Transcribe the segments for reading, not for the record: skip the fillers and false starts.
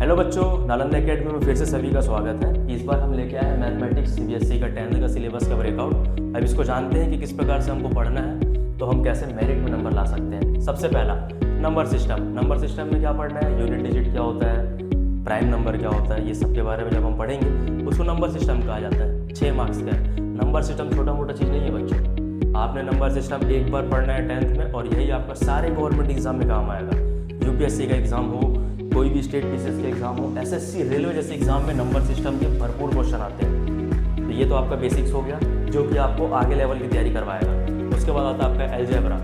Hello बच्चों, Nalanda academy में फिर से सभी का स्वागत है। इस बार हम लेके आए हैं मैथमेटिक्स सीबीएसई का 10th का सिलेबस का ब्रेकआउट। अब इसको जानते हैं कि किस प्रकार से हमको पढ़ना है, तो हम कैसे मेरिट में नंबर ला सकते हैं। सबसे पहला नंबर सिस्टम। नंबर सिस्टम में क्या पढ़ना है, यूनिट डिजिट क्या होता है, प्राइम नंबर क्या होता है, ये सब के बारे में जब हम पढ़ेंगे उसको नंबर सिस्टम कहा जाता है। 6 मार्क्स का है। नंबर सिस्टम छोटा मोटा चीज़ नहीं है बच्चों। आपने नंबर सिस्टम एक बार पढ़ना है 10th में, और यही आपका सारे गवर्नमेंट एग्जाम में काम आएगा। यूपीएससी का एग्जाम हो, कोई भी स्टेट पीसीएस के एग्जाम हो, एसएससी रेलवे जैसे एग्जाम में नंबर सिस्टम के भरपूर क्वेश्चन आते हैं। तो ये तो आपका बेसिक्स हो गया, जो कि आपको आगे लेवल की तैयारी करवाएगा। उसके बाद आता है आपका एलजेब्रा।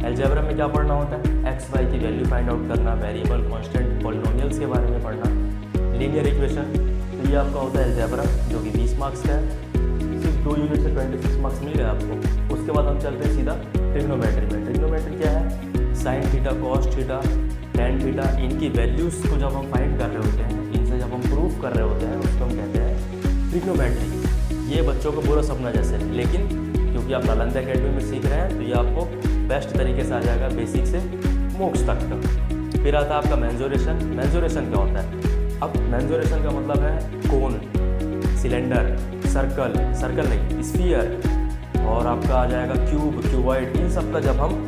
एलजेब्रा में क्या पढ़ना होता है, एक्स वाई की वैल्यू फाइंड आउट करना, वेरिएबल, कांस्टेंट, पॉलिनोमियल्स के बारे में पढ़ना, लीनियर इक्वेशन। तो ये आपका होता है एलजेब्रा, जो कि 20 मार्क्स का है। सिर्फ 2 यूनिट से 26 मार्क्स मिल गए आपको। उसके बाद हम चलते हैं सीधा ट्रिग्नोमेट्री में। ट्रिग्नोमेट्री क्या है, sine theta, cos theta, tan theta, इनकी वैल्यूज़ को जब हम फाइंड कर रहे होते हैं, इनसे जब हम प्रूफ कर रहे होते हैं, उसको हम कहते हैं ट्रिग्नोमेट्री। ये बच्चों को पूरा सपना जैसे है, लेकिन क्योंकि आप नालंदा एकेडमी में सीख रहे हैं तो ये आपको बेस्ट तरीके से आ जाएगा, बेसिक से मोक्ष तक का। फिर आता है आपका मेंसुरेशन। मेंसुरेशन क्या होता है, अब मेंसुरेशन का मतलब है कोन, सिलेंडर, सर्कल, सर्कल नहीं स्फीयर, और आपका आ जाएगा क्यूब, क्यूबॉइड। इन सब का जब हम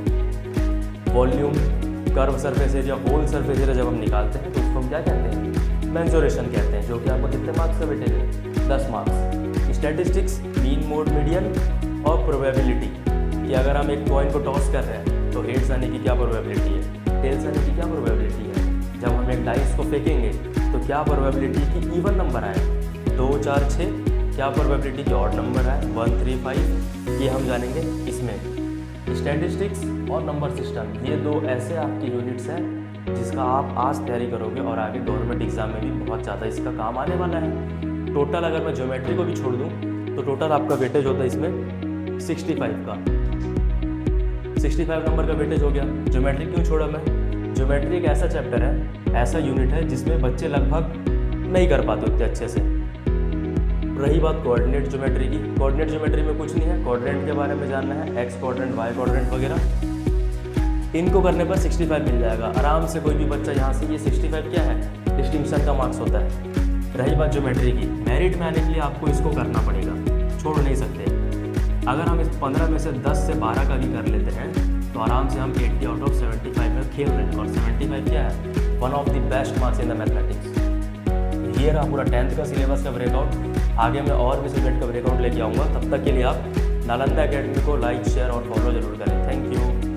volume, curve surface area, whole surface area जब हम निकालते हैं तो उसको हम क्या कहते हैं, मेंसुरेशन कहते हैं। जो कि आपको कितने मार्क्स का बैठेगा, 10 marks. Statistics, mean, mode, median और प्रोबेबिलिटी, कि अगर हम एक कॉइन को टॉस कर रहे हैं तो हेड्स आने की क्या प्रोबेबिलिटी है, टेल्स आने की क्या प्रोबेबिलिटी है। जब हम एक डाइस को फेंकेंगे तो क्या प्रोबेबिलिटी की इवन नंबर आए, 2, 4, 6, क्या प्रोबेबिलिटी की ऑड नंबर आए, 1, 3, 5, ये हम जानेंगे इसमें। स्टैटिस्टिक्स और नंबर सिस्टम, ये 2 ऐसे आपकी यूनिट्स हैं जिसका आप आज तैयारी करोगे और आगे गवर्नमेंट एग्जाम में भी बहुत ज़्यादा इसका काम आने वाला है। टोटल अगर मैं ज्योमेट्री को भी छोड़ दूं तो टोटल आपका वेटेज होता है इसमें 65 का। 65 नंबर का वेटेज हो गया। ज्योमेट्री क्यों छोड़ा मैं, ज्योमेट्री एक ऐसा चैप्टर है, ऐसा यूनिट है जिसमें बच्चे लगभग नहीं कर पाते उतने अच्छे से। रही बात कोऑर्डिनेट ज्योमेट्री की, कोऑर्डिनेट ज्योमेट्री में कुछ नहीं है, कोऑर्डिनेट के बारे में जानना है, एक्स कोऑर्डिनेट, वाई कोऑर्डिनेट वगैरह। इनको करने पर 65 मिल जाएगा आराम से कोई भी बच्चा यहाँ से। ये 65 क्या है, डिस्टिंक्शन का मार्क्स होता है। रही बात ज्योमेट्री की, मेरिट में आने के लिए आपको इसको करना पड़ेगा, छोड़ नहीं सकते। अगर हम इस 15 में से 10 से 12 का भी कर लेते हैं तो आराम से हम 80 आउट ऑफ 75 में खेल रहे हैं। और 75 क्या है, one of the best marks in the mathematics. ये रहा पूरा 10th का सिलेबस का ब्रेकआउट। आगे मैं और भी सब्जेक्ट का ब्रेकआउट लेके आऊँगा। तब तक के लिए आप नालंदा एकेडमी को लाइक, शेयर और फॉलो जरूर करें। Thank you.